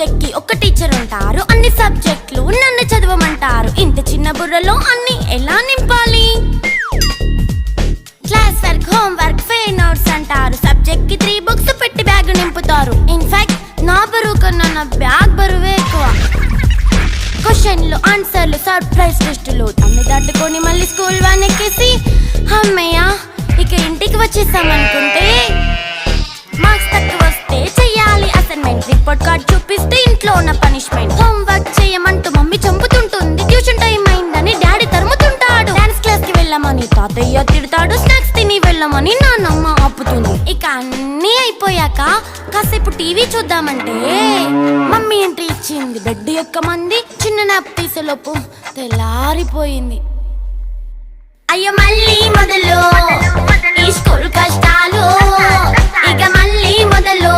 Subject కి ఒక teacher ఉంటారు, అన్ని సబ్జెక్టులు నన్ను చదవమంటారు. ఇంత చిన్న బుర్రలో అన్ని ఎలా నింపాలి? Class work, home work, fair notes అంటారు. సబ్జెక్ట్ కి 3 బుక్స్ పెట్టి బ్యాగ్ నింపుతారు. ఇన్ఫాక్ట్ నా బరువు కన్నా నా బ్యాగ్ బరువే ఎక్కువ. క్వశ్చన్లు, ఆన్సర్లు, సర్ప్రైజ్ టెస్టులు అన్ని దాటుకొని మళ్ళీ స్కూల్ వ్యాన్ ఎక్కేసి అమ్మయ్య ఇక ఇంటికి వచ్చేసామనుకుంటే మార్క్స్ తక్కువ వస్తే చెయ్యాలి అసైన్మెంట్. రిపోర్ట్ కార్డ్ చూపిస్తే ఇంట్లో ఉన్న పనిష్మెంట్. హోమ్ వర్క్ చేయమంటూ మమ్మీ చంపుతుంటుంది. ట్యూషన్ టైం అయిందని డాడీ తరుముతుంటాడు. డాన్స్ క్లాస్ కి వెళ్ళమని తాతయ్య తిడతాడు. స్నాక్స్ తిని వెళ్ళమని నాన్నమ్మ ఆపుతుంది. ఇక అన్నీ అయిపోయాక కాసేపు టీవీ చూద్దామంటే మమ్మీ ఎంట్రీ ఇచ్చింది. బెడ్ యొక్క మంది చిన్న నాప్ తీసేలోపు తెల్లారిపోయింది. అయ్యో మళ్ళీ మొదలు ఈ స్కూల్ కష్టాలు, ఇక మళ్ళీ మొదలు